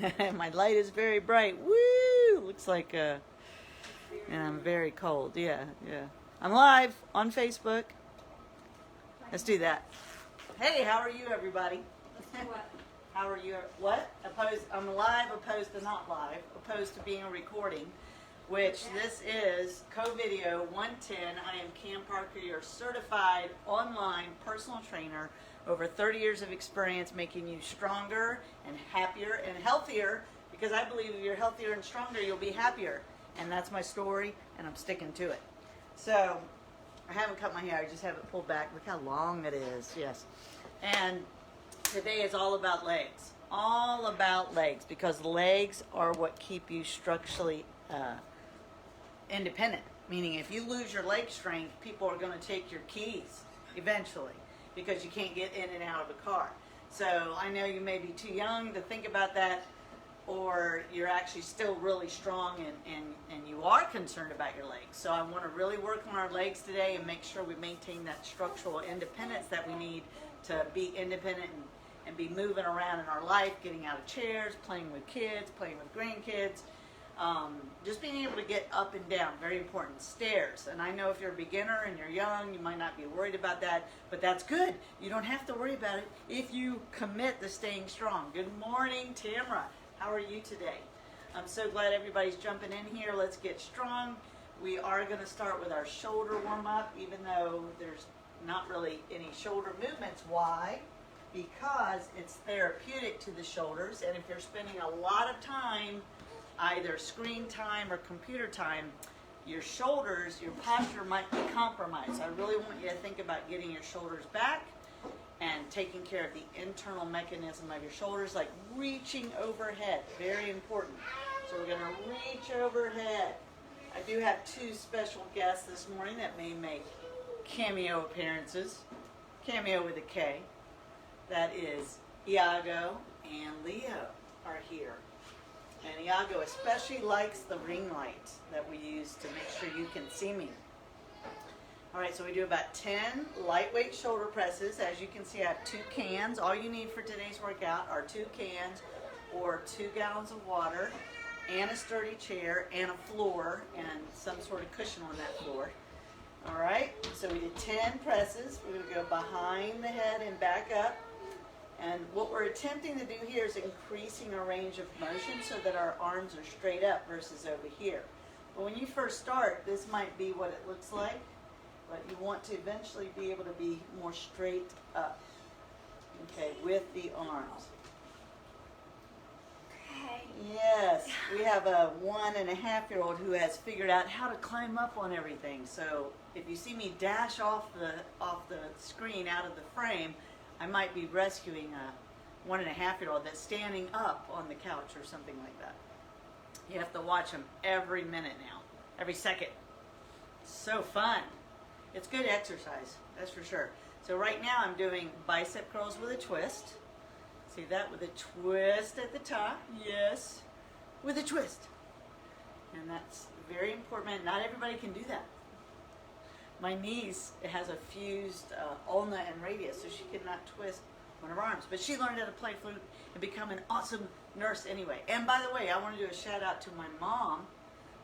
My light is very bright. Woo! Looks like and I'm very cold. Yeah. I'm live on Facebook. Let's do that. Hey, how are you, everybody? What? How are you? What? I'm live opposed to not live, opposed to being a recording, which this is CoVideo110. I am Cam Parker, your certified online personal trainer. Over 30 years of experience making you stronger and happier and healthier, because I believe if you're healthier and stronger, you'll be happier. And that's my story, and I'm sticking to it. So, I haven't cut my hair, I just have it pulled back. Look how long it is, yes. And today is all about legs. All about legs, because legs are what keep you structurally independent. Meaning if you lose your leg strength, people are going to take your keys eventually, because you can't get in and out of a car. So I know you may be too young to think about that, or you're actually still really strong and you are concerned about your legs. So I want to really work on our legs today and make sure we maintain that structural independence that we need to be independent and be moving around in our life, getting out of chairs, playing with kids, playing with grandkids. Just being able to get up and down, very important. Stairs, and I know if you're a beginner and you're young, you might not be worried about that, but that's good. You don't have to worry about it if you commit to staying strong. Good morning, Tamara. How are you today? I'm so glad everybody's jumping in here. Let's get strong. We are going to start with our shoulder warm-up, even though there's not really any shoulder movements. Why? Because it's therapeutic to the shoulders, and if you're spending a lot of time either screen time or computer time, your shoulders, your posture might be compromised. I really want you to think about getting your shoulders back and taking care of the internal mechanism of your shoulders, like reaching overhead. Very important. So we're going to reach overhead. I do have two special guests this morning that may make cameo appearances. Cameo with a K. That is Iago and Leo are here. And Iago especially likes the ring light that we use to make sure you can see me. All right, so we do about 10 lightweight shoulder presses. As you can see, I have 2 cans. All you need for today's workout are 2 cans or 2 gallons of water and a sturdy chair and a floor and some sort of cushion on that floor. All right, so we did 10 presses. We're going to go behind the head and back up. And what we're attempting to do here is increasing our range of motion so that our arms are straight up versus over here. But when you first start, this might be what it looks like, but you want to eventually be able to be more straight up, okay, with the arms. Okay. Yes, we have a 1.5-year-old who has figured out how to climb up on everything. So if you see me dash off the screen out of the frame, I might be rescuing a 1.5-year-old that's standing up on the couch or something like that. You have to watch them every minute now, every second. So fun. It's good exercise, that's for sure. So right now I'm doing bicep curls with a twist. See that? With a twist at the top. Yes, with a twist. And that's very important. Not everybody can do that. My niece has a fused ulna and radius, so she cannot twist one of her arms. But she learned how to play flute and become an awesome nurse anyway. And by the way, I want to do a shout out to my mom.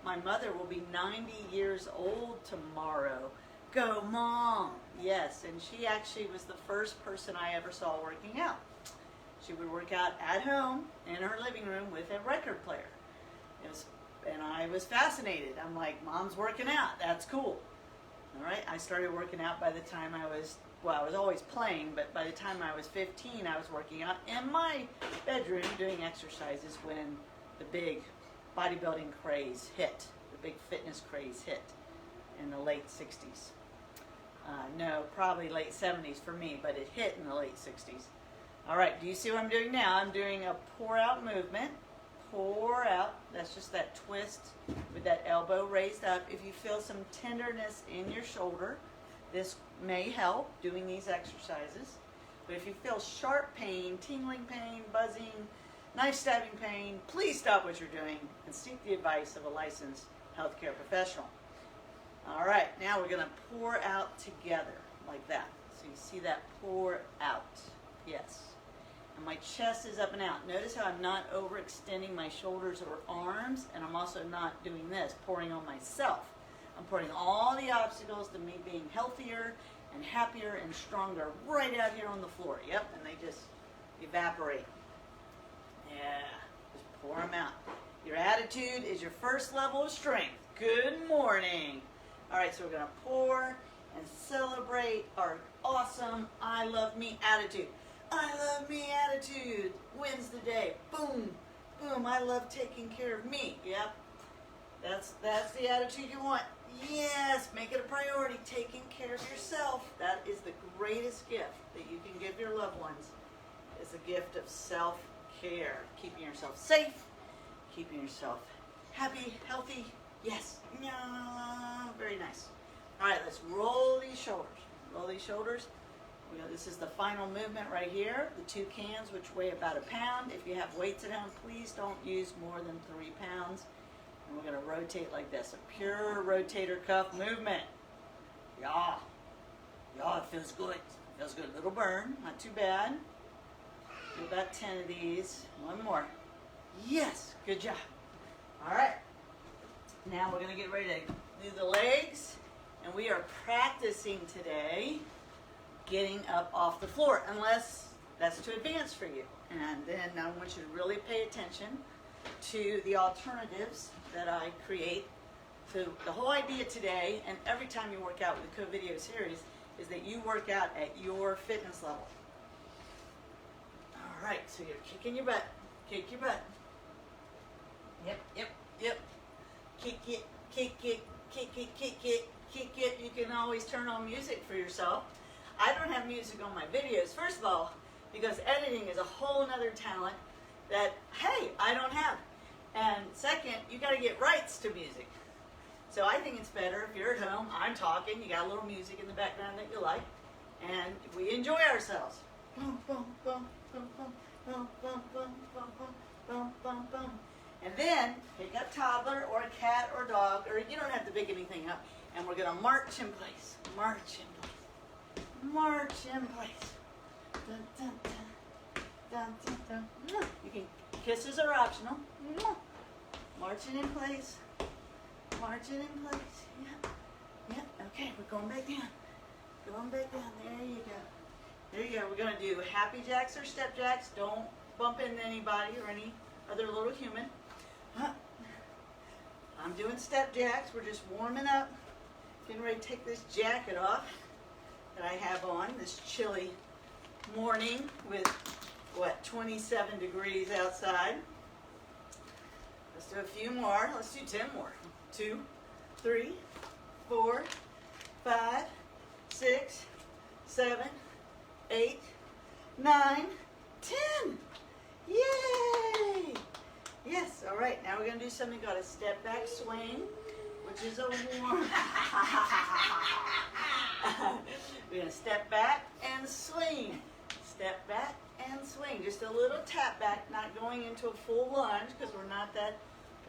My mother will be 90 years old tomorrow. Go, Mom! Yes, and she actually was the first person I ever saw working out. She would work out at home in her living room with a record player. And I was fascinated. I'm like, Mom's working out. That's cool. All right, I started working out by the time I was always playing, but by the time I was 15, I was working out in my bedroom doing exercises when the big bodybuilding craze hit, the big fitness craze hit in the late 60s. No, probably late 70s for me, but it hit in the late 60s. All right, do you see what I'm doing now? I'm doing a pour out movement. Pour out. That's just that twist with that elbow raised up. If you feel some tenderness in your shoulder, this may help doing these exercises. But if you feel sharp pain, tingling pain, buzzing, knife stabbing pain, please stop what you're doing and seek the advice of a licensed healthcare professional. All right, now we're going to pour out together like that. So you see that pour out. Yes. and my chest is up and out. Notice how I'm not overextending my shoulders or arms, and I'm also not doing this, pouring on myself. I'm pouring all the obstacles to me being healthier and happier and stronger right out here on the floor. Yep, and they just evaporate. Yeah, just pour them out. Your attitude is your first level of strength. Good morning. All right, so we're going to pour and celebrate our awesome I love me attitude. I love me attitude wins the day. Boom, boom, I love taking care of me. Yep, that's the attitude you want. Yes, make it a priority, taking care of yourself. That is the greatest gift that you can give your loved ones, is the gift of self-care. Keeping yourself safe, keeping yourself happy, healthy. Yes, yeah, very nice. All right, let's roll these shoulders. Roll these shoulders. This is the final movement right here. The 2 cans, which weigh about a pound. If you have weights at home, please don't use more than 3 pounds. And we're going to rotate like this. A pure rotator cuff movement. Yeah. Yeah, it feels good. It feels good. A little burn. Not too bad. Do about 10 of these. One more. Yes. Good job. All right. Now we're going to get ready to do the legs. And we are practicing today getting up off the floor, unless that's too advanced for you. And then I want you to really pay attention to the alternatives that I create. So the whole idea today, and every time you work out with the CoVideo series, is that you work out at your fitness level. All right, so you're kicking your butt. Kick your butt. Yep, yep, yep. Kick it, kick it, kick it, kick it, kick it. You can always turn on music for yourself. I don't have music on my videos, first of all, because editing is a whole nother talent that, hey, I don't have. And second, you got to get rights to music. So I think it's better if you're at home, I'm talking, you got a little music in the background that you like, and we enjoy ourselves. Boom, boom, boom, boom, boom, boom, boom, boom, boom, boom, boom, boom. And then pick up toddler or a cat or dog, or you don't have to pick anything up, and we're going to march in place. March in place. March in place. Dun, dun, dun, dun, dun, dun. You can, kisses are optional. Marching in place. Marching in place. Yeah. Yeah. Okay, we're going back down. Going back down. There you go. There you go. We're going to do happy jacks or step jacks. Don't bump into anybody or any other little human. I'm doing step jacks. We're just warming up. Getting ready to take this jacket off that I have on this chilly morning with, what, 27 degrees outside. Let's do a few more. Let's do 10 more. 2, 3, 4, 5, 6, 7, 8, 9, 10. Yay! Yes, all right. Now we're going to do something called a step back swing, which is a warm. We're going to step back and swing. Step back and swing. Just a little tap back, not going into a full lunge because we're not that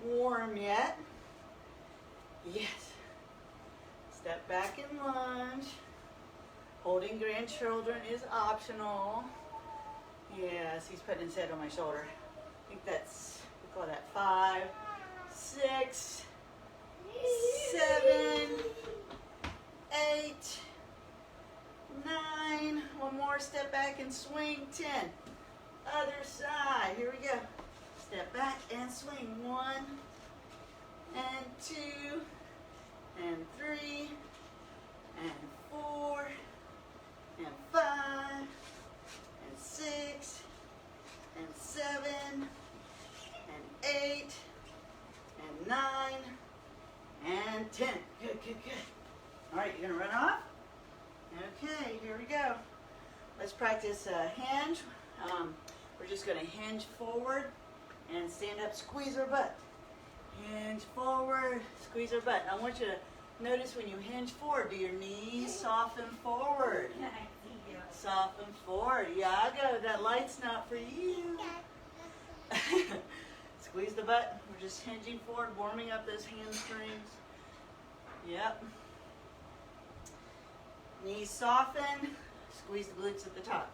warm yet. Yes. Step back and lunge. Holding grandchildren is optional. Yes, he's putting his head on my shoulder. I think that's, we call that 5, 6, 7, 8, 9. One more, step back and swing. 10. Other side. Here we go. Step back and swing. 1 and 2 and 3 and 4 and 5 and 6 and 7 and 8 and 9 and 10. Good, good, good. All right, you're going to run off? Okay, here we go. Let's practice a hinge. We're just going to hinge forward and stand up, squeeze our butt. Hinge forward, squeeze our butt. I want you to notice when you hinge forward, do your knees soften forward? Soften forward. Yago, that light's not for you. Squeeze the butt. We're just hinging forward, warming up those hamstrings. Yep. Knees soften. Squeeze the glutes at the top.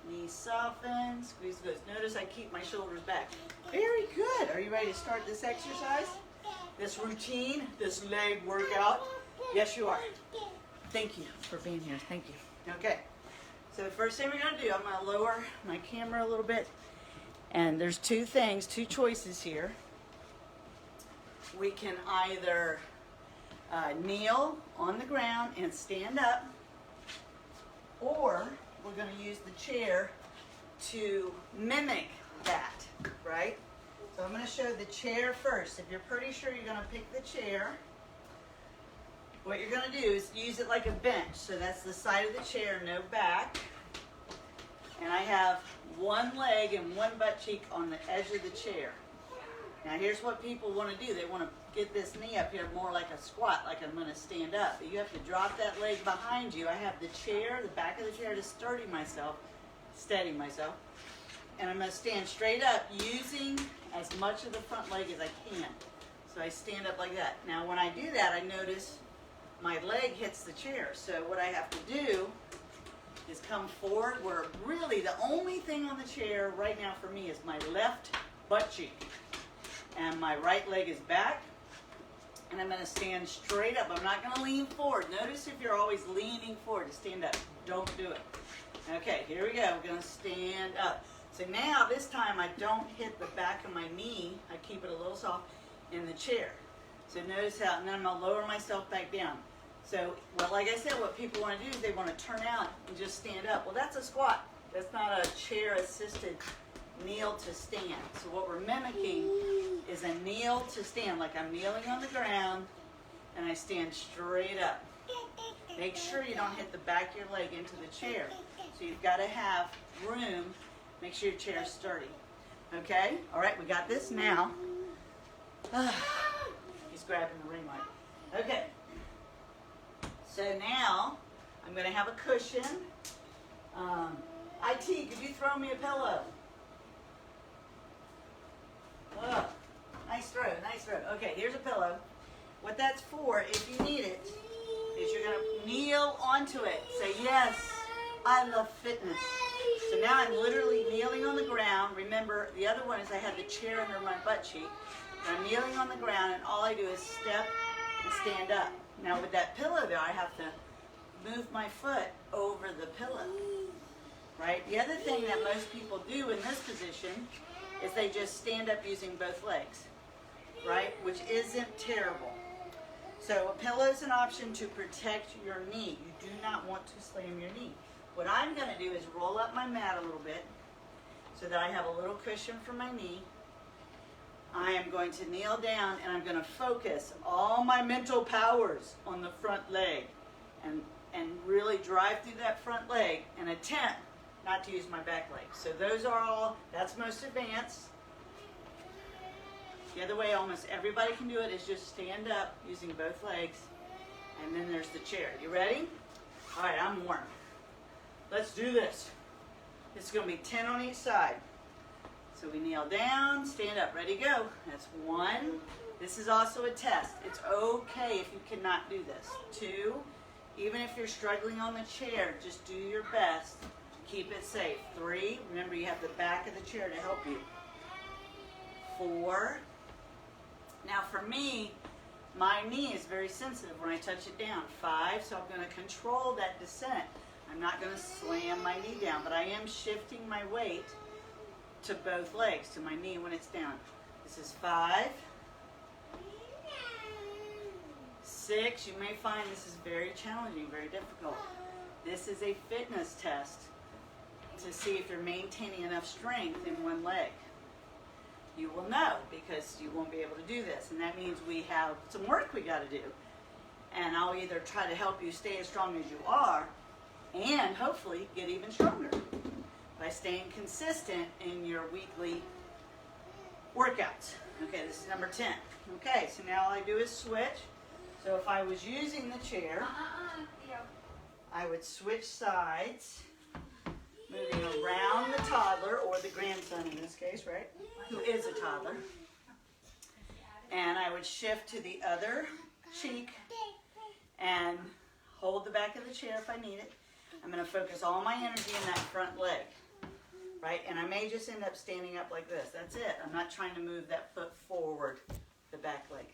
Knees soften, squeeze the glutes. Notice I keep my shoulders back. Very good. Are you ready to start this exercise? This routine, this leg workout? Yes, you are. Thank you for being here. Thank you. Okay. So the first thing we're going to do, I'm going to lower my camera a little bit. And there's two choices here. We can either kneel on the ground and stand up, or we're going to use the chair to mimic that, right? So I'm going to show the chair first. If you're pretty sure you're going to pick the chair, what you're going to do is use it like a bench. So that's the side of the chair, no back. And I have one leg and one butt cheek on the edge of the chair. Now here's what people want to do. They want to get this knee up here more like a squat, like I'm going to stand up. But you have to drop that leg behind you. I have the chair, the back of the chair to steady myself. And I'm going to stand straight up using as much of the front leg as I can. So I stand up like that. Now when I do that, I notice my leg hits the chair. So what I have to do is come forward, where really the only thing on the chair right now for me is my left butt cheek. And my right leg is back. And I'm going to stand straight up. I'm not going to lean forward. Notice if you're always leaning forward to stand up. Don't do it. Okay, here we go. We're going to stand up. So now, this time, I don't hit the back of my knee. I keep it a little soft in the chair. So notice how, and then I'm going to lower myself back down. So, well, like I said, what people want to do is they want to turn out and just stand up. Well, that's a squat. That's not a chair-assisted kneel to stand. So what we're mimicking is a kneel to stand, like I'm kneeling on the ground and I stand straight up. Make sure you don't hit the back of your leg into the chair. So you've got to have room. Make sure your chair is sturdy. Okay? All right, we got this now. He's grabbing the ring light. Okay. So now I'm going to have a cushion. IT, could you throw me a pillow? Oh, nice throw, nice throw. Okay, here's a pillow. What that's for, if you need it, is you're going to kneel onto it. Say, yes, I love fitness. So now I'm literally kneeling on the ground. Remember, the other one is I had the chair under my butt cheek. And I'm kneeling on the ground, and all I do is step and stand up. Now with that pillow there, I have to move my foot over the pillow. Right? The other thing that most people do in this position is they just stand up using both legs, right? Which isn't terrible. So a pillow is an option to protect your knee. You do not want to slam your knee. What I'm going to do is roll up my mat a little bit so that I have a little cushion for my knee. I am going to kneel down and I'm going to focus all my mental powers on the front leg and really drive through that front leg and attempt not to use my back leg. So those are all, that's most advanced. The other way almost everybody can do it is just stand up using both legs, and then there's the chair. You ready? All right, I'm warm. Let's do this. It's going to be 10 on each side. So we kneel down, stand up, ready, go. That's 1. This is also a test. It's okay if you cannot do this. 2, even if you're struggling on the chair, just do your best. Keep it safe. 3, remember you have the back of the chair to help you. 4, now for me, my knee is very sensitive when I touch it down. 5, so I'm going to control that descent. I'm not going to slam my knee down, but I am shifting my weight to both legs, to my knee when it's down. This is 5. 6, you may find this is very challenging, very difficult. This is a fitness test to see if you're maintaining enough strength in one leg. You will know because you won't be able to do this, and that means we have some work we got to do. And I'll either try to help you stay as strong as you are and hopefully get even stronger by staying consistent in your weekly workouts. Okay, this is number 10. Okay, so now all I do is switch. So if I was using the chair, I would switch sides, moving around the toddler, or the grandson in this case, right? Who is a toddler. And I would shift to the other cheek and hold the back of the chair if I need it. I'm going to focus all my energy in that front leg. right? And I may just end up standing up like this. That's it. I'm not trying to move that foot forward, the back leg.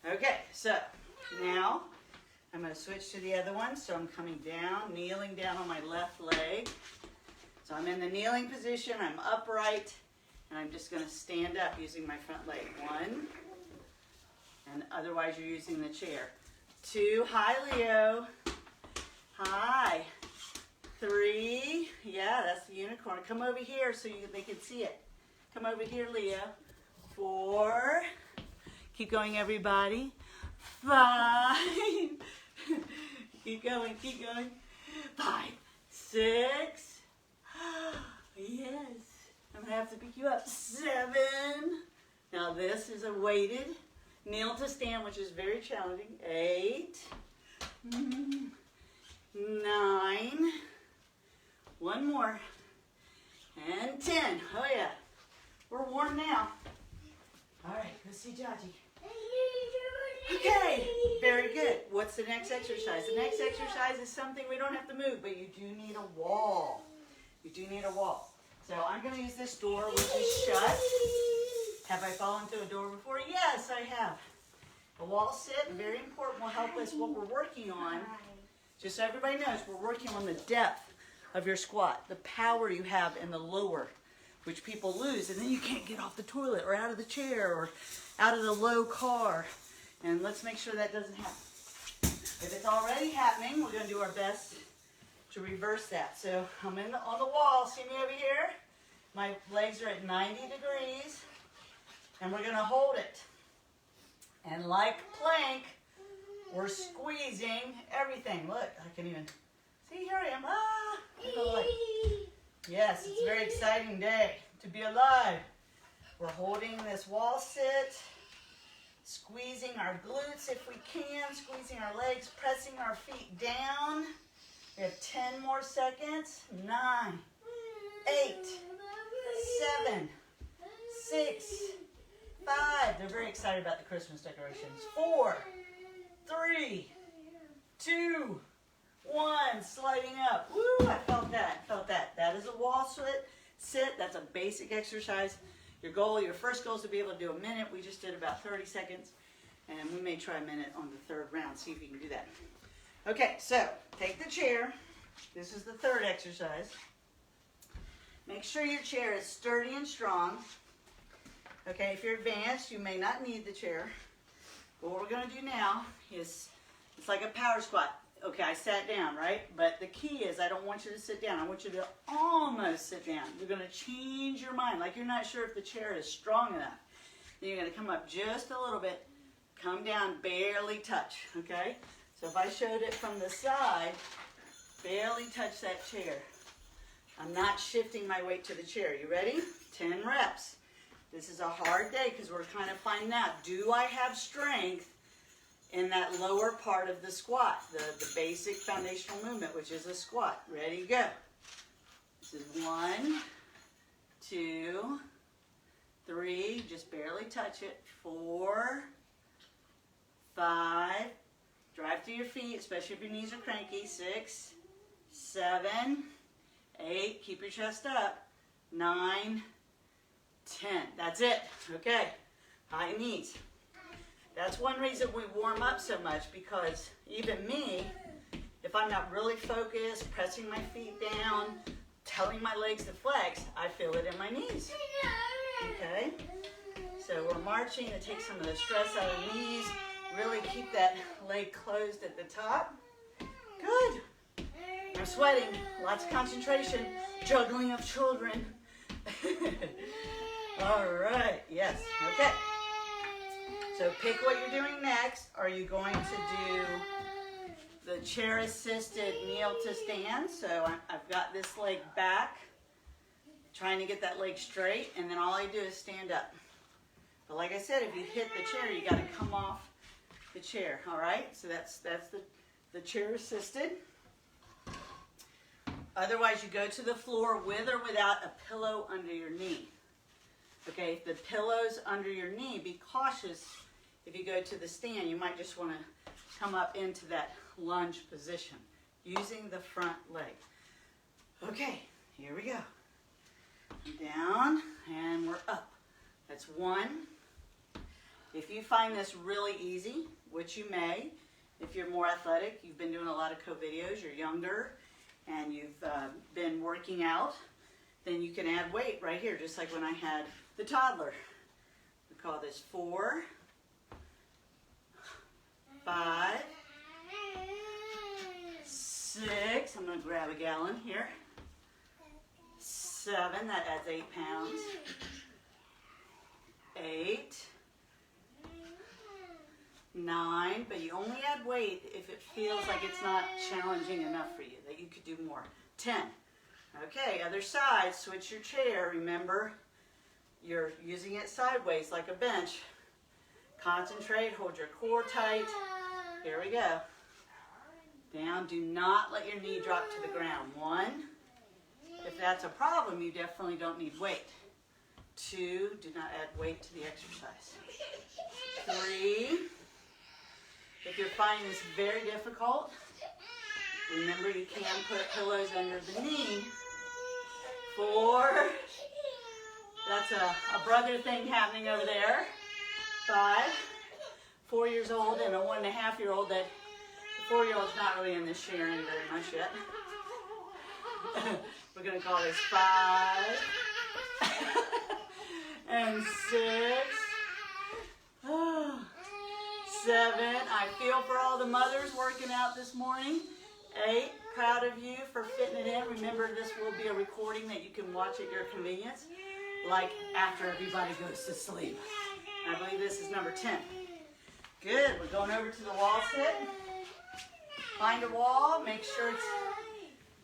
Okay, so now I'm going to switch to the other one. So I'm coming down, kneeling down on my left leg. So I'm in the kneeling position. I'm upright, and I'm just going to stand up using my front leg. 1, and otherwise you're using the chair. 2, hi Leo. Hi. 3, yeah, that's the unicorn. Come over here so they can see it. Come over here, Leo. 4, keep going, everybody. 5, keep going, keep going. 5, 6, yes, I'm gonna have to pick you up. 7, now this is a weighted kneel to stand, which is very challenging. 8, 9, one more, and 10. Oh yeah, we're warm now. All right, let's see Jaji. Okay, very good. What's the next exercise? The next exercise is something we don't have to move, but you do need a wall. You do need a wall. So I'm going to use this door, which is shut. Have I fallen through a door before? Yes, I have. A wall sit, very important, will help us what we're working on. Just so everybody knows, we're working on the depth of your squat, the power you have in the lower, which people lose, and then you can't get off the toilet or out of the chair or out of the low car. And let's make sure that doesn't happen. If it's already happening, we're going to do our best to reverse that. So I'm on the wall. See me over here? My legs are at 90 degrees, and we're going to hold it. And like plank, we're squeezing everything. Look, I can even see. Here I am. Yes, it's a very exciting day to be alive. We're holding this wall sit, squeezing our glutes if we can, squeezing our legs, pressing our feet down. We have 10 more seconds. 9, 8, 7, 6, 5. They're very excited about the Christmas decorations. 4, 3, 2, 1. Sliding up. Woo, I felt that. Felt that. That is a wall sit. That's a basic exercise. Your first goal is to be able to do a minute. We just did about 30 seconds. And we may try a minute on the third round. See if you can do that. Okay, so take the chair. This is the third exercise. Make sure your chair is sturdy and strong. Okay, if you're advanced, you may not need the chair. But what we're going to do now is, it's like a power squat. Okay, I sat down, right? But the key is I don't want you to sit down. I want you to almost sit down. You're going to change your mind. Like you're not sure if the chair is strong enough. Then you're going to come up just a little bit. Come down, barely touch, okay? So if I showed it from the side, barely touch that chair. I'm not shifting my weight to the chair. You ready? 10 reps. This is a hard day because we're kind of finding out, do I have strength in that lower part of the squat, the basic foundational movement, which is a squat. Ready, go. This is 1, 2, 3, just barely touch it. 4, 5, drive through your feet, especially if your knees are cranky. 6, 7, 8, keep your chest up. 9, 10. That's it. Okay, high knees. That's one reason we warm up so much, because even me, if I'm not really focused, pressing my feet down, telling my legs to flex, I feel it in my knees. Okay? So we're marching to take some of the stress out of the knees. Really keep that leg closed at the top. Good. I'm sweating. Lots of concentration. Juggling of children. All right. Yes. Okay. So pick what you're doing next. Are you going to do the chair-assisted kneel to stand? So I've got this leg back, trying to get that leg straight, and then all I do is stand up. But like I said, if you hit the chair, you got to come off the chair. All right? So that's the chair-assisted. Otherwise, you go to the floor with or without a pillow under your knee. Okay, if the pillow's under your knee, be cautious. If you go to the stand, you might just want to come up into that lunge position using the front leg. Okay, here we go. Down, and we're up. That's 1. If you find this really easy, which you may, if you're more athletic, you've been doing a lot of CoVideos, you're younger, and you've been working out, then you can add weight right here, just like when I had the toddler. We call this 4, 5, 6, I'm going to grab a gallon here, 7, that adds 8 pounds, 8, 9, but you only add weight if it feels like it's not challenging enough for you, that you could do more. 10. Okay, other side, switch your chair. Remember, you're using it sideways like a bench. Concentrate, hold your core tight. Here we go. Down, do not let your knee drop to the ground. 1. If that's a problem, you definitely don't need weight. 2, do not add weight to the exercise. 3, if you're finding this very difficult, remember you can put pillows under the knee. 4, that's a brother thing happening over there. 5, 4 years old and a 1.5-year-old. That the 4-year-old's not really in this sharing very much yet. We're going to call this 5 and 6. 7, I feel for all the mothers working out this morning. 8, proud of you for fitting it in. Remember, this will be a recording that you can watch at your convenience, like after everybody goes to sleep. I believe this is number 10. Good, we're going over to the wall sit. Find a wall, make sure it's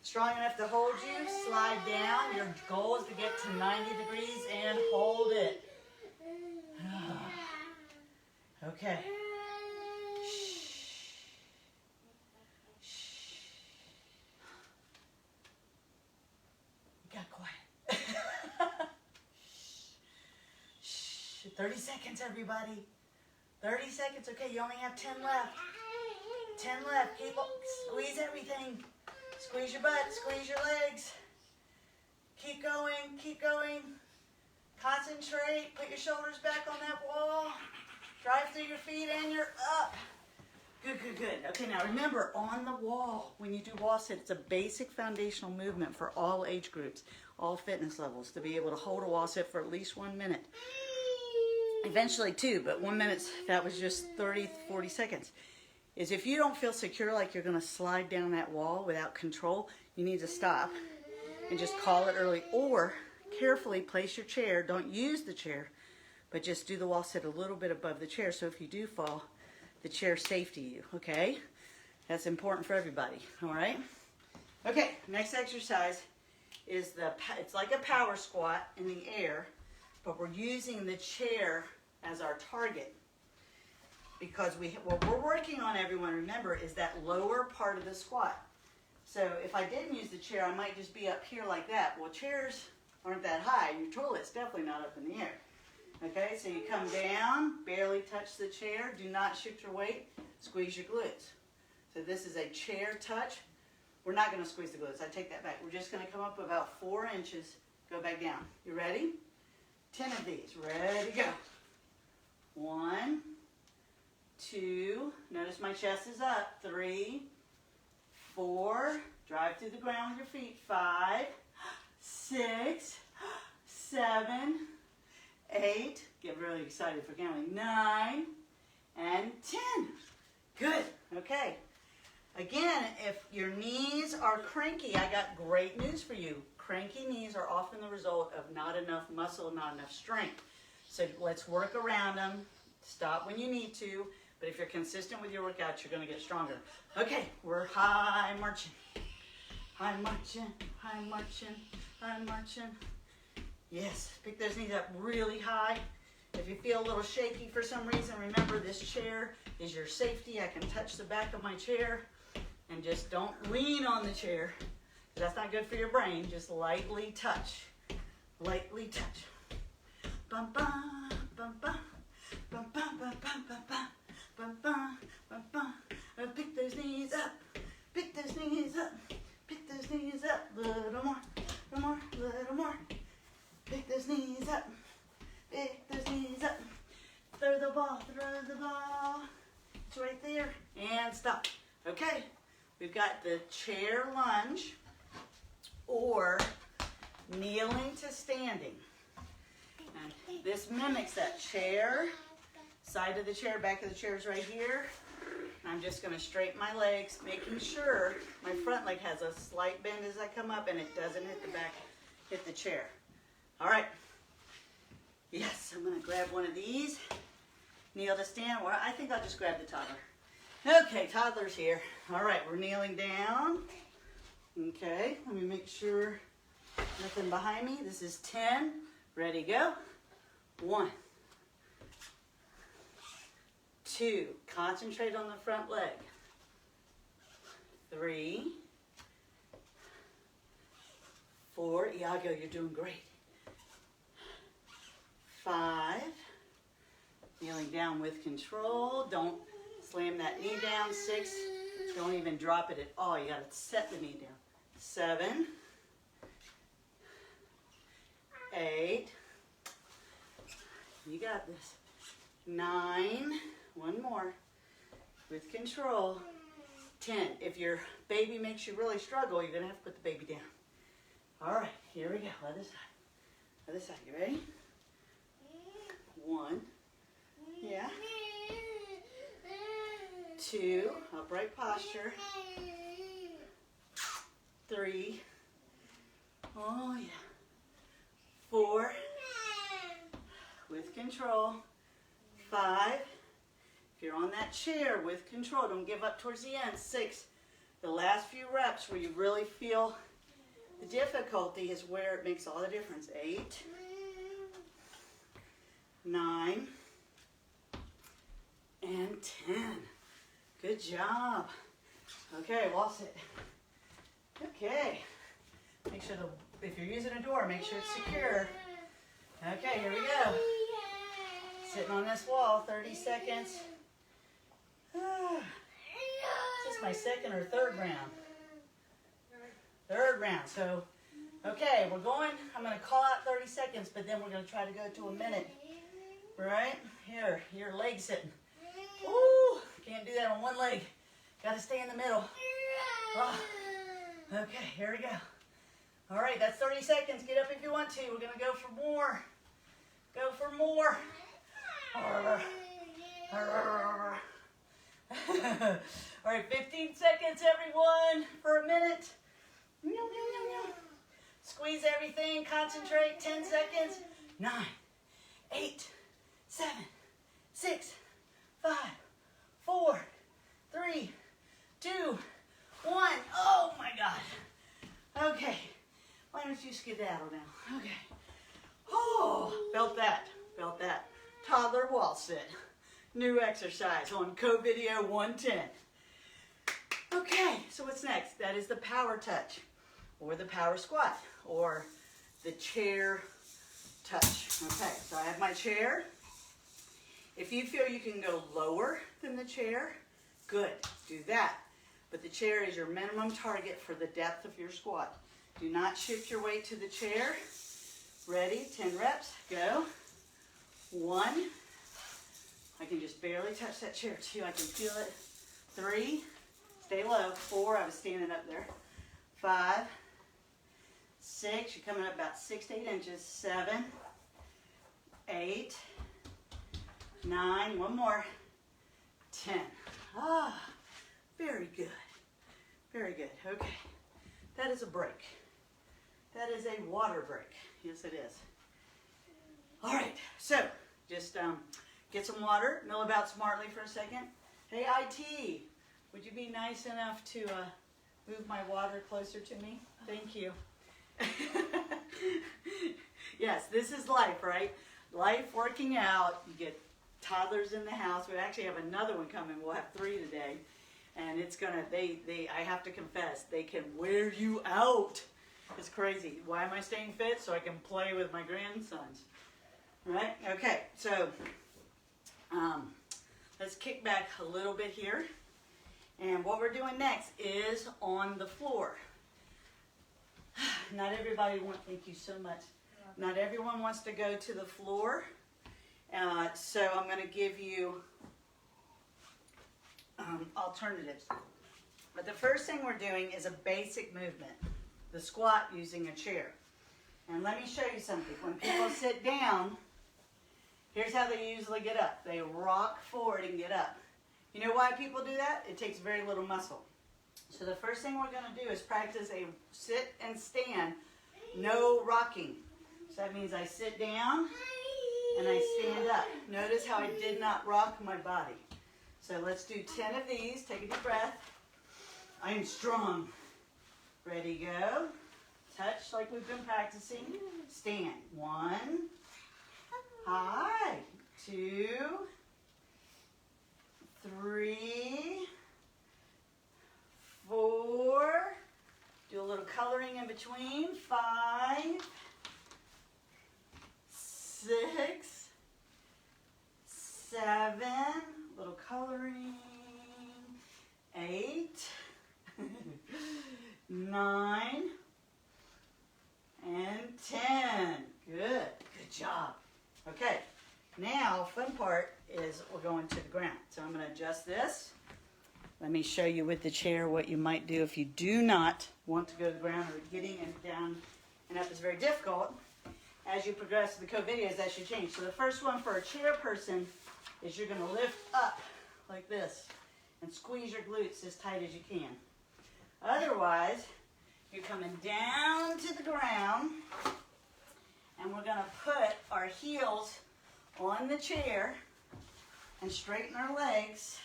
strong enough to hold you. Slide down. Your goal is to get to 90 degrees and hold it. Okay. Got quiet. 30 seconds, everybody. 30 seconds. Okay, you only have 10 left. 10 left. Keep up. Squeeze everything. Squeeze your butt. Squeeze your legs. Keep going. Keep going. Concentrate. Put your shoulders back on that wall. Drive through your feet and you're up. Good, good, good. Okay, now remember, on the wall, when you do wall sit, it's a basic foundational movement for all age groups, all fitness levels, to be able to hold a wall sit for at least 1 minute. Eventually 2, but 1 minute, that was just 30, 40 seconds. Is if you don't feel secure, like you're going to slide down that wall without control, you need to stop and just call it early. Or carefully place your chair. Don't use the chair, but just do the wall sit a little bit above the chair, so if you do fall, the chair's safe to you, okay? That's important for everybody, all right? Okay, next exercise is it's like a power squat in the air, but we're using the chair as our target, because what we're working on, everyone, remember, is that lower part of the squat. So if I didn't use the chair, I might just be up here like that. Well, chairs aren't that high, and your toilet's definitely not up in the air. Okay, so you come down, barely touch the chair, do not shift your weight, squeeze your glutes. So this is a chair touch. We're not going to squeeze the glutes, I take that back. We're just going to come up about 4 inches, go back down. You ready? 10 of these, ready, go. 1, 2, notice my chest is up, 3, 4, drive through the ground with your feet, 5, 6, 7, 8, get really excited for counting, 9, and 10. Good, okay. Again, if your knees are cranky, I got great news for you. Cranky knees are often the result of not enough muscle, not enough strength. So let's work around them. Stop when you need to, but if you're consistent with your workouts, you're going to get stronger. Okay, we're high marching. High marching, high marching, high marching. Yes, pick those knees up really high. If you feel a little shaky for some reason, remember this chair is your safety. I can touch the back of my chair, and just don't lean on the chair. That's not good for your brain. Just lightly touch. Lightly touch. Bum bum bum bum bum bum bum bum bum bum bum bum bum. Pick those knees up. Pick those knees up. Pick those knees up. Little more. Little more. Little more. the ball, throw the ball. It's right there. And stop. Okay, we've got the chair lunge or kneeling to standing. And this mimics that chair, side of the chair, back of the chair is right here. I'm just going to straighten my legs, making sure my front leg has a slight bend as I come up and it doesn't hit the back, hit the chair. All right. Yes, I'm going to grab one of these. Kneel to stand. Well, I think I'll just grab the toddler. Okay, toddler's here. All right, we're kneeling down. Okay, let me make sure nothing behind me. This is 10. Ready, go. 1. 2, concentrate on the front leg. 3, 4, Iago, you're doing great. 5, kneeling down with control. Don't slam that knee down. 6, don't even drop it at all. You got to set the knee down. 7, 8, you got this. 9, one more, with control. 10, if your baby makes you really struggle, you're going to have to put the baby down. All right, here we go. Other side. Other side, you ready? 1, yeah. 2, upright posture. 3, oh yeah. 4, with control. 5, if you're on that chair, with control, don't give up towards the end. 6, the last few reps where you really feel the difficulty is where it makes all the difference. 8, 9, and 10. Good job. Okay, wall sit. Okay. Make sure if you're using a door, make sure it's secure. Okay, here we go. Sitting on this wall, 30 seconds. This is my second or third round. Third round. So, okay, we're going. I'm going to call out 30 seconds, but then we're going to try to go to a minute. Right? Here, your leg sitting. Ooh, can't do that on one leg. Got to stay in the middle. Oh. Okay, here we go. All right, that's 30 seconds. Get up if you want to. We're going to go for more. Go for more. All right, 15 seconds, everyone, for a minute. Squeeze everything. Concentrate. 10 seconds. 9, 8, 7, 6, 5, 4, 3, 2, 1. Oh, my God. Okay. Why don't you skedaddle now? Okay. Oh, felt that. Felt that. Toddler wall sit. New exercise on CoVideo110. Okay, so what's next? That is the power touch, or the power squat, or the chair touch. Okay, so I have my chair. If you feel you can go lower than the chair, good, do that. But the chair is your minimum target for the depth of your squat. Do not shift your weight to the chair. Ready, 10 reps, go. 1, I can just barely touch that chair. 2, I can feel it. 3, stay low. 4, I was standing up there. 5, 6, you're coming up about 6 to 8 inches. 7, 8, 9, one more. 10. Ah, very good. Very good. Okay, that is a break. That is a water break. Yes, it is. All right, so just get some water. Mill about smartly for a second. Hey, IT, would you be nice enough to move my water closer to me? Thank you. Yes, this is life, right? Life working out. You get toddlers in the house. We actually have another one coming. We'll have 3 today. And it's gonna, I have to confess, they can wear you out. It's crazy. Why am I staying fit? So I can play with my grandsons. Right? Okay, so let's kick back a little bit here. And what we're doing next is on the floor. Not everybody wants, thank you so much. Not everyone wants to go to the floor. So I'm going to give you alternatives. But the first thing we're doing is a basic movement, the squat using a chair. And let me show you something. When people sit down, here's how they usually get up. They rock forward and get up. You know why people do that? It takes very little muscle. So the first thing we're going to do is practice a sit and stand, no rocking. So that means I sit down and I stand up. Notice how I did not rock my body. So let's do 10 of these. Take a deep breath. I am strong. Ready, go. Touch like we've been practicing. Stand. 1. High. 2. 3. 4. Do a little coloring in between. 5. 6. 7. Little coloring. 8. 9. And 10. Good. Good job. Okay. Now, fun part is we're going to the ground. So I'm going to adjust this. Let me show you with the chair what you might do if you do not want to go to the ground, or getting it down and up is very difficult. As you progress to the CoVideos, that should change. So the first one for a chair person is you're going to lift up like this and squeeze your glutes as tight as you can. Otherwise, you're coming down to the ground, and we're going to put our heels on the chair and straighten our legs,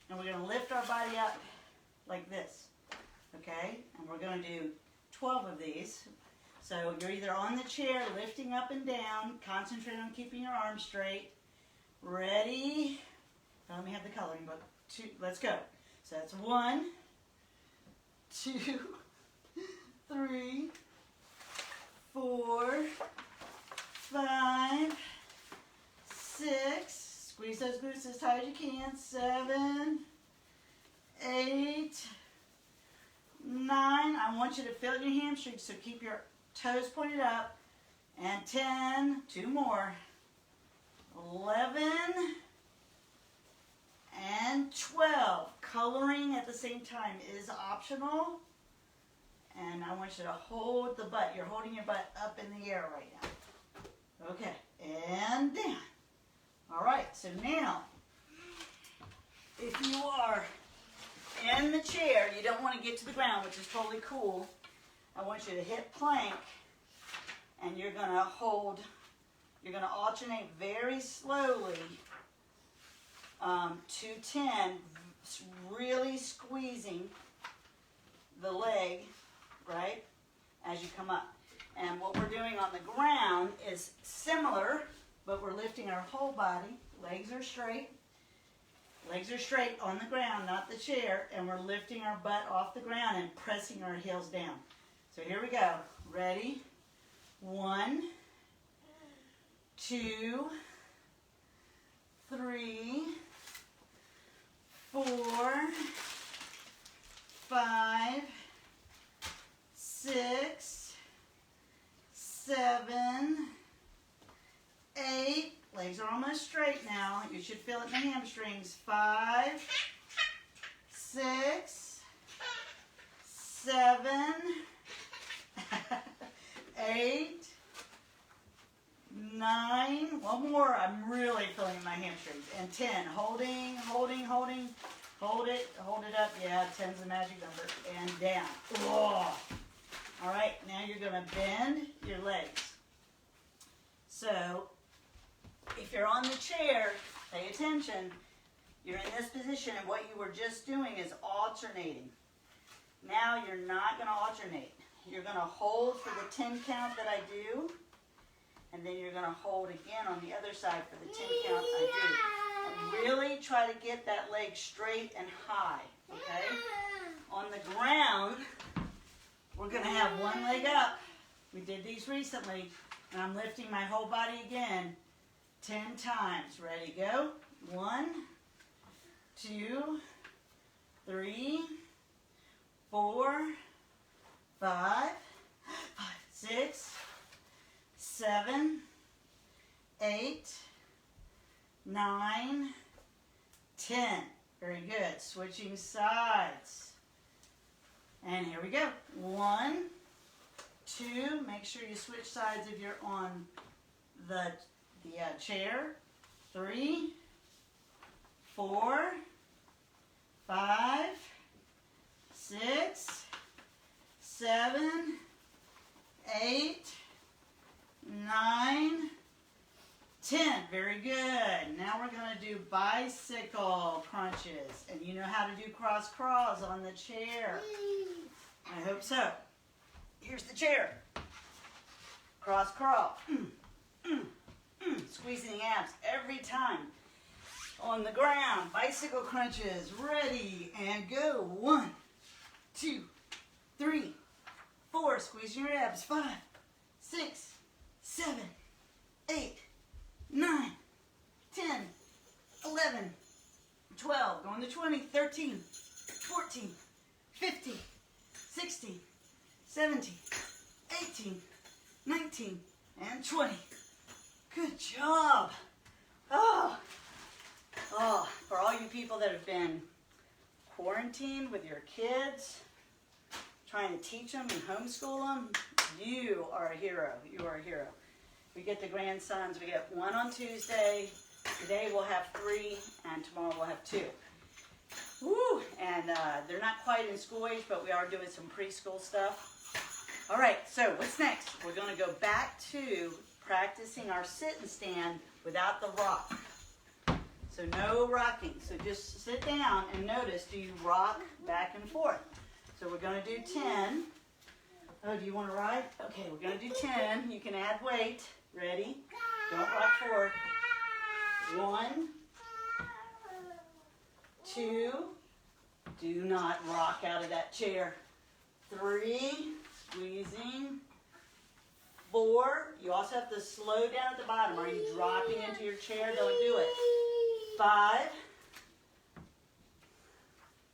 and we're going to lift our body up like this, okay? And we're going to do 12 of these. So you're either on the chair, lifting up and down, concentrate on keeping your arms straight. Ready? Now let me have the coloring book. 2, let's go. So that's 1, 2, 3, 4, 5, 6. Squeeze those glutes as tight as you can. 7, 8, 9. I want you to feel your hamstrings, so keep your toes pointed up. And 10. 2 more. 11. And 12. Coloring at the same time is optional. And I want you to hold the butt. You're holding your butt up in the air right now. Okay. And down. All right. So now, if you are in the chair, you don't want to get to the ground, which is totally cool. I want you to hit plank, and you're going to hold, you're going to alternate very slowly to 10, really squeezing the leg, right, as you come up. And what we're doing on the ground is similar, but we're lifting our whole body. Legs are straight. Legs are straight on the ground, not the chair, and we're lifting our butt off the ground and pressing our heels down. So here we go. Ready? 1, 2, 3, 4, 5, 6, 7, 8. Legs are almost straight now. You should feel it in the hamstrings. 5, 6, 7, 8, 9. One more. I'm really feeling my hamstrings. And 10. Holding, holding, holding. Hold it up. Yeah, 10's the magic number. And down. Oh. All right, now you're going to bend your legs. So, if you're on the chair, pay attention. You're in this position, and what you were just doing is alternating. Now you're not going to alternate. You're going to hold for the 10 count that I do, and then you're going to hold again on the other side for the 10 count I do. And really try to get that leg straight and high, okay? On the ground, we're going to have one leg up. We did these recently, and I'm lifting my whole body again 10 times. Ready, go. 1, 2, 3, 4, 5, 6, 7, 8, 9, 10. Very good. Switching sides. And here we go. 1, 2. Make sure you switch sides if you're on the chair. 3, 4, 5, 6, 7, 8, 9, 10. Very good. Now we're going to do bicycle crunches. And you know how to do cross crawls on the chair. I hope so. Here's the chair. Cross crawl. Squeezing the abs every time. On the ground, bicycle crunches. Ready and go. 1, 2, 3, 4. Squeeze your abs. 5, 6, 7, 8, 9, 10, 11, 12. Going to 20, 13, 14, 15, 16, 17, 18, 19, and 20. Good job. Oh, for all you people that have been quarantined with your kids, trying to teach them and homeschool them, you are a hero. You are a hero. We get the grandsons. We get 1 on Tuesday. Today we'll have 3, and tomorrow we'll have 2. Woo! And they're not quite in school age, but we are doing some preschool stuff. All right, so what's next? We're going to go back to practicing our sit and stand without the rock. So no rocking. So just sit down and notice, do you rock back and forth? So we're going to do 10. Oh, do you want to ride? Okay, we're going to do 10. You can add weight. Ready? Don't rock forward. 1, 2. Do not rock out of that chair. 3. Squeezing. 4. You also have to slow down at the bottom. Are you dropping into your chair? Don't do it. 5,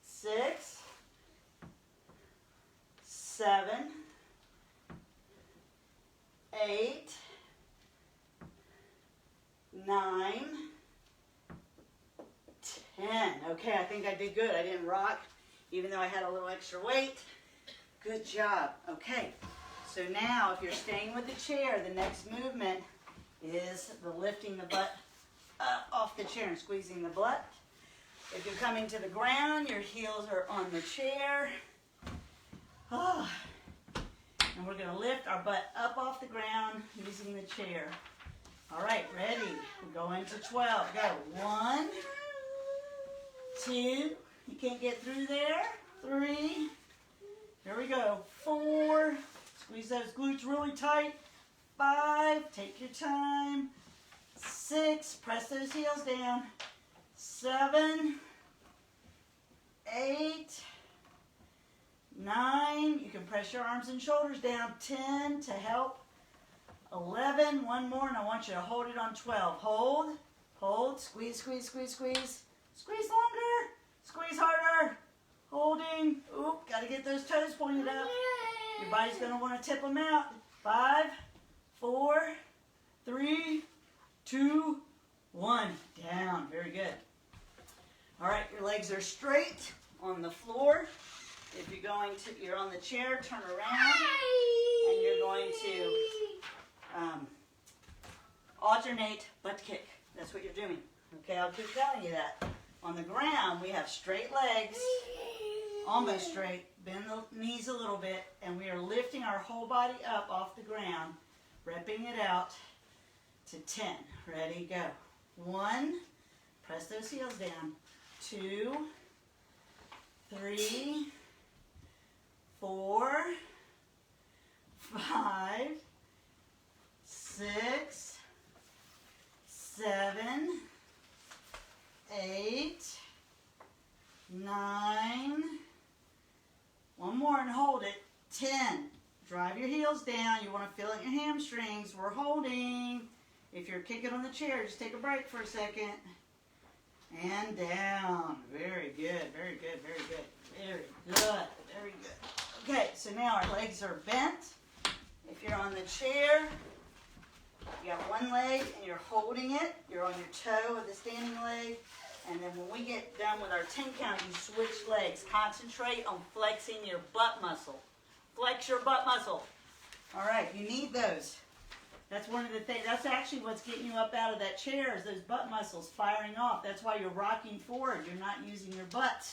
6, 7, 8, 9, 10. Okay, I think I did good. I didn't rock, even though I had a little extra weight. Good job. Okay, so now if you're staying with the chair, the next movement is the lifting the butt up off the chair and squeezing the butt. If you're coming to the ground, your heels are on the chair. Oh. And we're going to lift our butt up off the ground using the chair. All right, ready? We're going to 12. Go. 1, 2. You can't get through there. 3. Here we go. 4. Squeeze those glutes really tight. 5. Take your time. 6. Press those heels down. 7. 8. 9. You can press your arms and shoulders down. 10 to help. 11. One more, and I want you to hold it on 12. Hold. Hold. Squeeze, squeeze, squeeze, squeeze. Squeeze longer. Squeeze harder. Holding. Oop, got to get those toes pointed up. Your body's going to want to tip them out. 5, 4, 3, 2, 1. Down. Very good. All right, your legs are straight on the floor. If you're on the chair, turn around, and you're going to alternate butt kick. That's what you're doing. Okay, I'll keep telling you that. On the ground, we have straight legs, almost straight. Bend the knees a little bit, and we are lifting our whole body up off the ground, repping it out to 10. Ready, go. 1, press those heels down. 2, 3, 4, 5, 6, 7, 8, 9, one more and hold it, 10. Drive your heels down. You want to feel it in your hamstrings. We're holding. If you're kicking on the chair, just take a break for a second. And down. Very good, very good, very good. Very good, very good. Okay, so now our legs are bent. If you're on the chair, You got one leg and you're holding it. You're on your toe of the standing leg. And then when we get done with our 10 count, you switch legs. Concentrate on flexing your butt muscle. Flex your butt muscle. All right, you need those. That's one of the things. That's actually what's getting you up out of that chair is those butt muscles firing off. That's why you're rocking forward. You're not using your butt.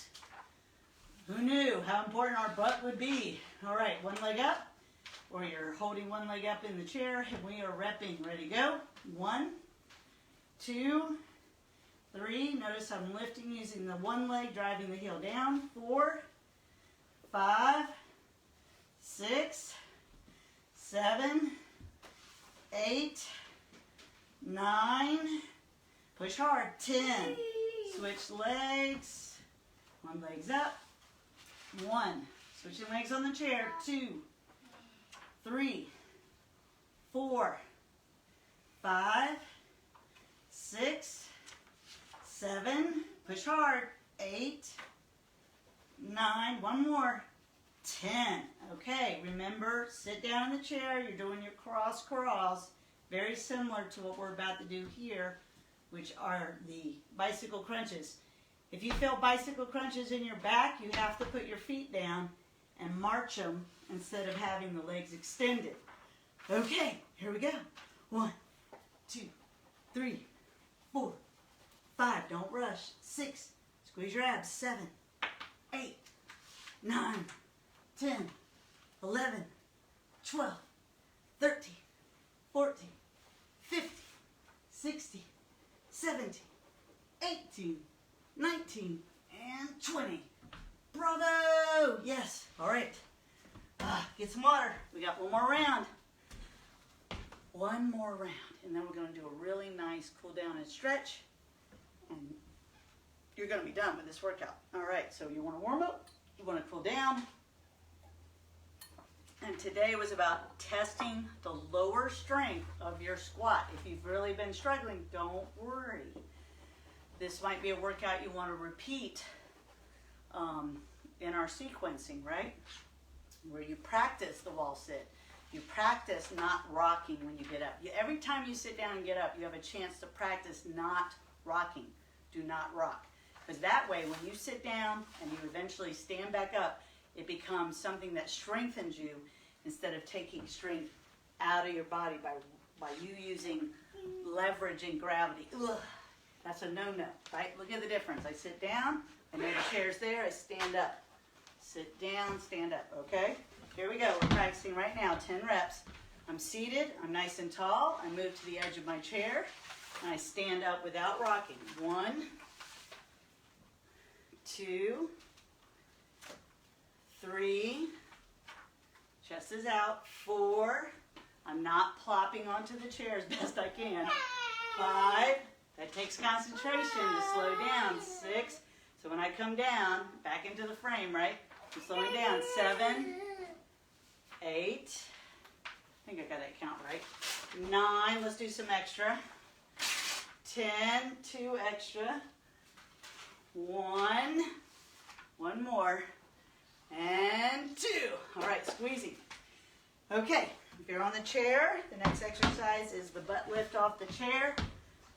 Who knew how important our butt would be? All right, one leg up, or you're holding one leg up in the chair, and we are repping. Ready, go. 1, 2, 3. Notice I'm lifting using the one leg, driving the heel down. 4, 5, 6, 7, 8, 9. Push hard. 10. Switch legs. One leg's up. 1. Switching legs on the chair. 2, 3, 4, 5, 6, 7. Push hard. 8, 9. One more. 10. Okay, remember, sit down in the chair. You're doing your cross crawls. Very similar to what we're about to do here, which are the bicycle crunches. If you feel bicycle crunches in your back, you have to put your feet down and march them instead of having the legs extended. Okay, here we go. 1, 2, 3, 4, 5. Don't rush. 6. Squeeze your abs. 7, 8, 9, 10, 11, 12, 13, 14, 15, 16, 17, 18, 19, and 20. Bravo! Yes. All right. Get some water. We got one more round. One more round. And then we're going to do a really nice cool down and stretch. And you're going to be done with this workout. All right. So you want to warm up. You want to cool down. And today was about testing the lower strength of your squat. If you've really been struggling, don't worry. This might be a workout you want to repeat in our sequencing, right? Where you practice the wall sit. You practice not rocking when you get up. Every time you sit down and get up, you have a chance to practice not rocking. Do not rock. Because that way, when you sit down and you eventually stand back up, it becomes something that strengthens you instead of taking strength out of your body by you using leverage and gravity. Ugh, that's a no-no, right? Look at the difference. I sit down, I know the chair's there, I stand up. Sit down, stand up, okay? Here we go. We're practicing right now, 10 reps. I'm seated, I'm nice and tall. I move to the edge of my chair, and I stand up without rocking. 1, 2, 3, chest is out. 4, I'm not plopping onto the chair as best I can. 5, that takes concentration to slow down. 6, so when I come down, back into the frame, right? I'm slowing down. 7, 8, I think I got that count right. 9, let's do some extra. 10, 2 extra. 1, one more. And 2. All right, squeezing. Okay, if you're on the chair, the next exercise is the butt lift off the chair.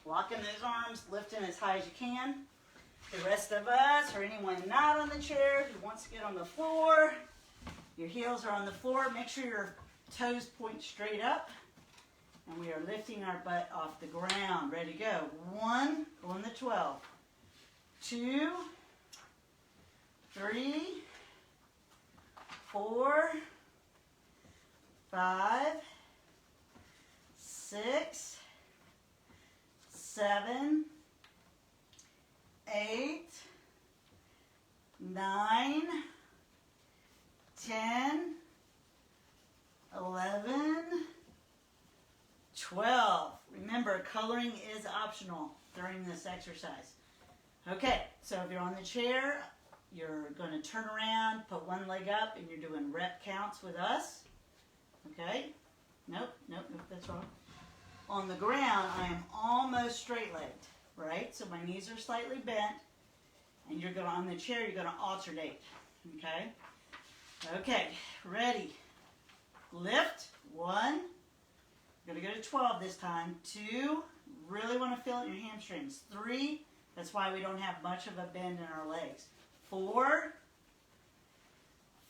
Locking those arms, lifting as high as you can. The rest of us, or anyone not on the chair who wants to get on the floor, your heels are on the floor. Make sure your toes point straight up. And we are lifting our butt off the ground. Ready to go. 1, go on the 12. 2, 3, 4, 5, 6, 7, 8, 9, 10, 11, 12. Remember, coloring is optional during this exercise. Okay, so if you're on the chair, you're going to turn around, put one leg up, and you're doing rep counts with us. Okay? Nope, that's wrong. On the ground, I am almost straight-legged, right? So my knees are slightly bent, and you're going on the chair, you're going to alternate. Okay? Okay, ready. Lift. 1, We're going to go to 12 this time. 2, really want to feel it in your hamstrings. 3, that's why we don't have much of a bend in our legs. 4,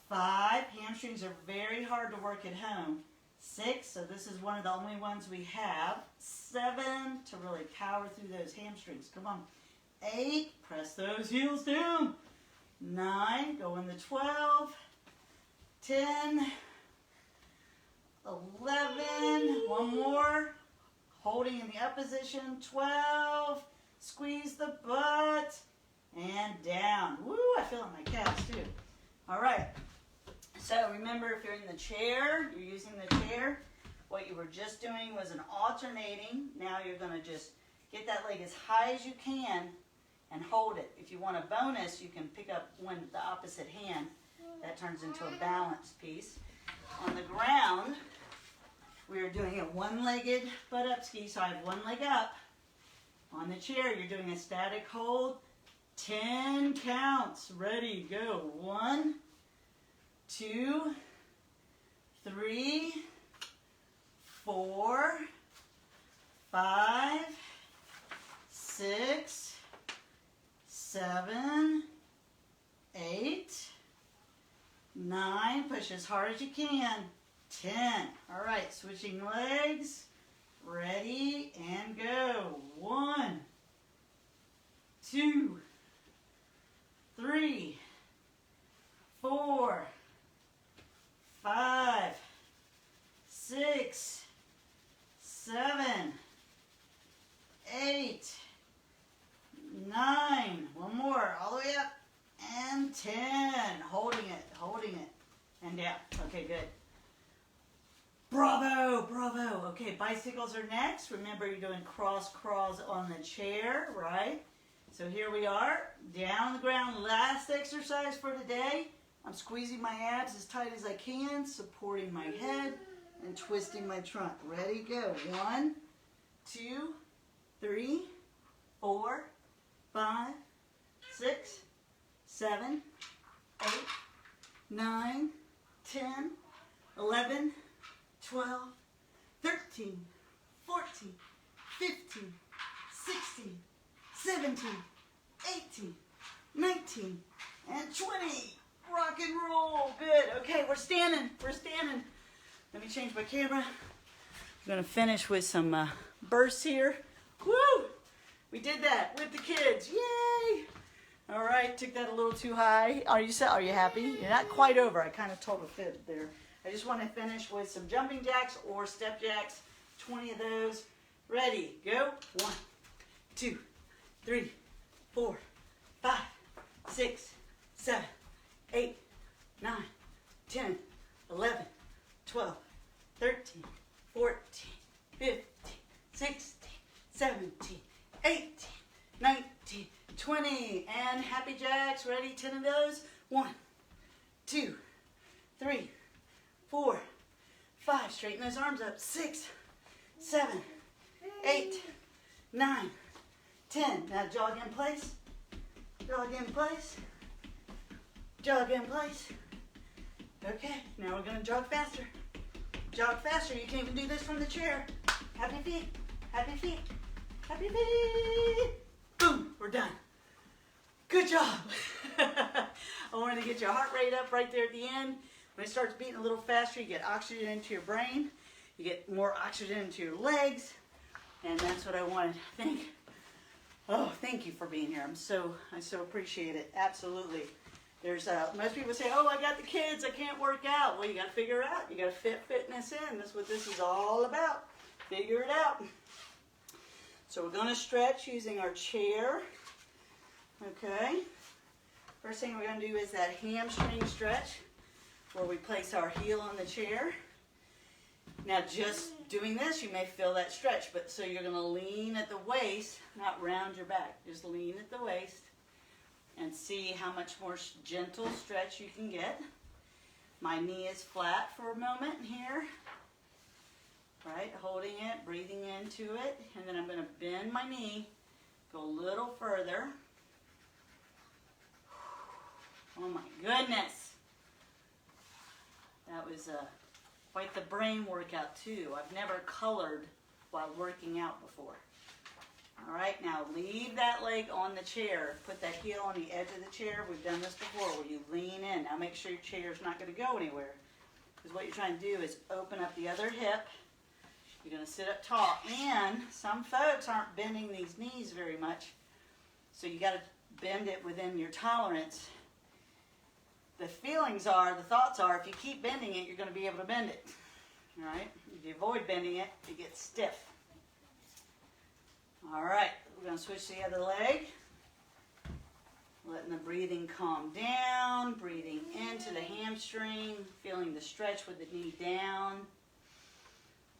5, hamstrings are very hard to work at home. 6, so this is one of the only ones we have. 7, to really power through those hamstrings. Come on. 8, press those heels down. 9, go in the 12. 10, 11, one more, holding in the up position. 12, squeeze the butt, and down. Woo, I feel it in my calves too. All right, so remember, if you're in the chair, you're using the chair, what you were just doing was an alternating. Now you're going to just get that leg as high as you can and hold it. If you want a bonus, you can pick up the opposite hand. That turns into a balance piece. On the ground, we are doing a one-legged butt-up ski, so I have one leg up. On the chair, you're doing a static hold. 10 counts. Ready, go. 1, 2, 3, 4, 5, 6, 7, 8, 9, push as hard as you can. 10. All right, switching legs. Ready and go. 1, 2, 3, 4, 5, 6, 7, 8, 9. One more, all the way up. And 10. Holding it, and down. Okay, good. Bravo, bravo. Okay, bicycles are next. Remember, you're doing cross crawls on the chair, right? So here we are, down on the ground. Last exercise for today. I'm squeezing my abs as tight as I can, supporting my head, and twisting my trunk. Ready, go. 1, 2, 3, 4, 5, 6, 7, 8, 9, 10, 11, 12, 13, 14, 15, 16, 17, 18, 19, and 20. Rock and roll. Good. Okay, we're standing. Let me change my camera. I'm going to finish with some bursts here. Woo! We did that with the kids. Yay! All right, took that a little too high. Are you happy? You're not quite over. I kind of told a fib there. I just want to finish with some jumping jacks or step jacks. 20 of those. Ready, go. 1, 2, 3, 4, 5, 6, 7, 8, 9, 10, 11, 12, 13, 14, 15, 16, 17, 18, 19, 20. And happy jacks. Ready, 10 of those. 1, 2, 3, 4, 5. Straighten those arms up. 6, 7, 8, 9, 10. Now jog in place. Jog in place. Jog in place. Okay, now we're going to jog faster. Jog faster. You can even do this from the chair. Happy feet. Happy feet. Happy feet. Boom. We're done. Good job. I wanted to get your heart rate up right there at the end. When it starts beating a little faster, you get oxygen into your brain. You get more oxygen into your legs. And that's what I wanted. Thank you for being here. I so appreciate it. Absolutely. There's most people say, oh, I got the kids, I can't work out. Well, you got to figure it out. You got to fit fitness in. That's what this is all about. Figure it out. So we're going to stretch using our chair. Okay. First thing we're going to do is that hamstring stretch, where we place our heel on the chair. Now, just doing this, you may feel that stretch, but so you're going to lean at the waist, not round your back. Just lean at the waist and see how much more gentle stretch you can get. My knee is flat for a moment here. Right, holding it, breathing into it, and then I'm going to bend my knee, go a little further. Oh my goodness. That was quite the brain workout too. I've never colored while working out before. All right, now leave that leg on the chair. Put that heel on the edge of the chair. We've done this before where you lean in. Now make sure your chair's not going to go anywhere, because what you're trying to do is open up the other hip. You're going to sit up tall, and some folks aren't bending these knees very much, so you got to bend it within your tolerance. The feelings are, the thoughts are, if you keep bending it, you're going to be able to bend it. All right? If you avoid bending it, it gets stiff. All right, we're going to switch to the other leg. Letting the breathing calm down, breathing into the hamstring, feeling the stretch with the knee down.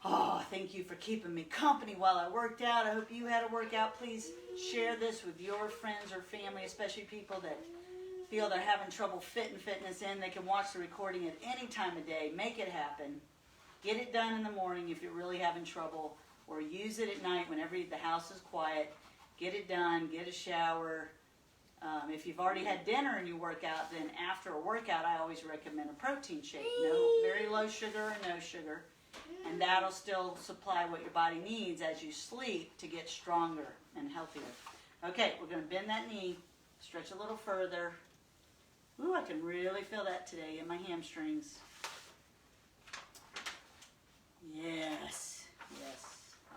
Oh, thank you for keeping me company while I worked out. I hope you had a workout. Please share this with your friends or family, especially people that feel they're having trouble fitting fitness in. They can watch the recording at any time of day. Make it happen. Get it done in the morning if you're really having trouble, or use it at night whenever the house is quiet. Get it done. Get a shower. If you've already had dinner and you work out, then after a workout, I always recommend a protein shake. No, very low sugar or no sugar. And that'll still supply what your body needs as you sleep to get stronger and healthier. Okay, we're going to bend that knee, stretch a little further. Ooh, I can really feel that today in my hamstrings. Yes, yes.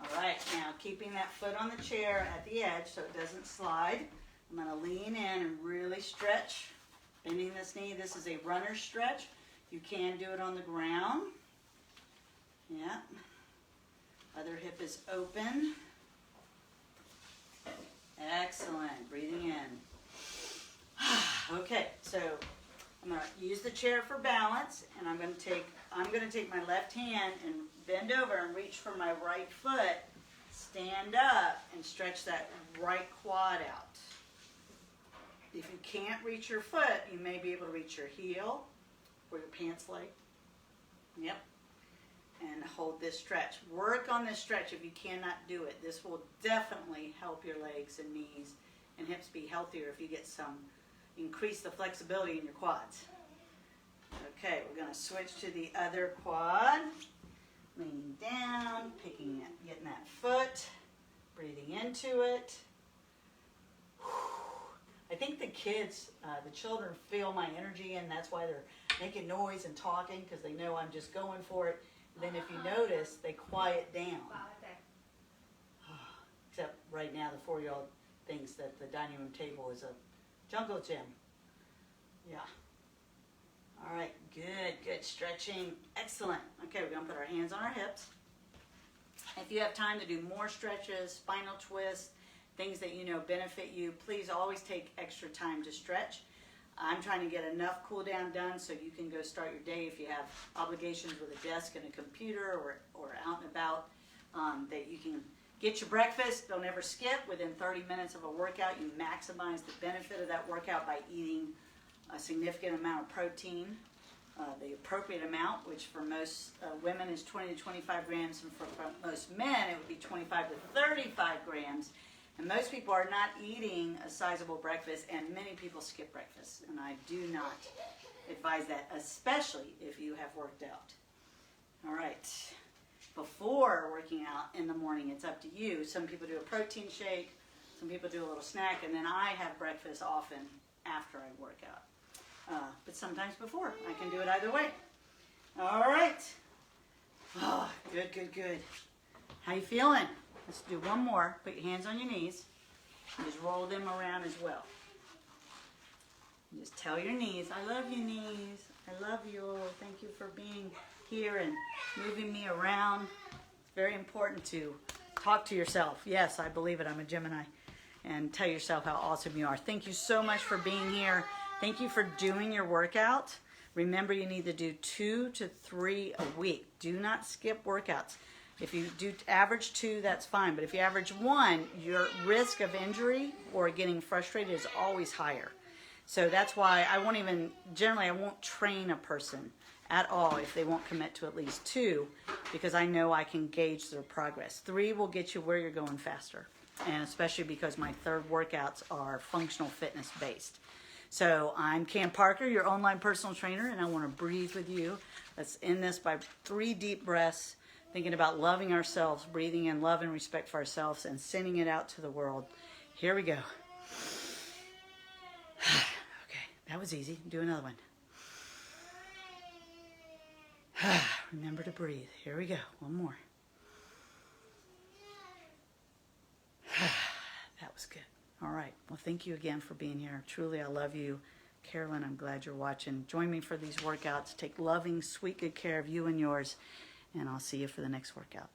All right, now keeping that foot on the chair at the edge so it doesn't slide. I'm going to lean in and really stretch, bending this knee. This is a runner stretch. You can do it on the ground. Yeah. Other hip is open. Excellent. Breathing in. Okay, so I'm going to use the chair for balance, and I'm going to take my left hand and bend over and reach for my right foot. Stand up and stretch that right quad out. If you can't reach your foot, you may be able to reach your heel or your pants leg. Yep. And hold this stretch. Work on this stretch if you cannot do it. This will definitely help your legs and knees and hips be healthier if you get increase the flexibility in your quads. Okay, we're going to switch to the other quad. Leaning down, getting that foot, breathing into it. I think the kids, the children feel my energy, and that's why they're making noise and talking, because they know I'm just going for it. And then if you notice, they quiet down. Except right now, the 4-year-old thinks that the dining room table is a jungle gym. Yeah. All right, good stretching. Excellent. Okay, we're going to put our hands on our hips. If you have time to do more stretches, spinal twists, things that you know benefit you, please always take extra time to stretch. I'm trying to get enough cool down done so you can go start your day if you have obligations with a desk and a computer or out and about, that you can get your breakfast. Don't ever skip. Within 30 minutes of a workout, you maximize the benefit of that workout by eating a significant amount of protein, the appropriate amount, which for most women is 20 to 25 grams, and for most men it would be 25 to 35 grams. And most people are not eating a sizable breakfast, and many people skip breakfast. And I do not advise that, especially if you have worked out. All right. Before working out in the morning, it's up to you. Some people do a protein shake, some people do a little snack, and then I have breakfast often after I work out. But sometimes before. I can do it either way. All right. Oh, good. How you feeling? Let's do one more. Put your hands on your knees. And just roll them around as well. And just tell your knees, I love you, knees. I love you. Thank you for being here and moving me around. It's very important to talk to yourself. Yes, I believe it. I'm a Gemini. And tell yourself how awesome you are. Thank you so much for being here. Thank you for doing your workout. Remember, you need to do 2 to 3 a week. Do not skip workouts. If you do average 2, that's fine. But if you average 1, your risk of injury or getting frustrated is always higher. So that's why I won't train a person at all if they won't commit to at least 2, because I know I can gauge their progress. 3 will get you where you're going faster, and especially because my third workouts are functional fitness based. So I'm Cam Parker, your online personal trainer, and I want to breathe with you. Let's end this by 3 deep breaths, thinking about loving ourselves, breathing in love and respect for ourselves, and sending it out to the world. Here we go. Okay, that was easy. Do another one. Remember to breathe. Here we go. One more. That was good. All right. Well, thank you again for being here. Truly, I love you. Carolyn, I'm glad you're watching. Join me for these workouts. Take loving, sweet, good care of you and yours. And I'll see you for the next workout.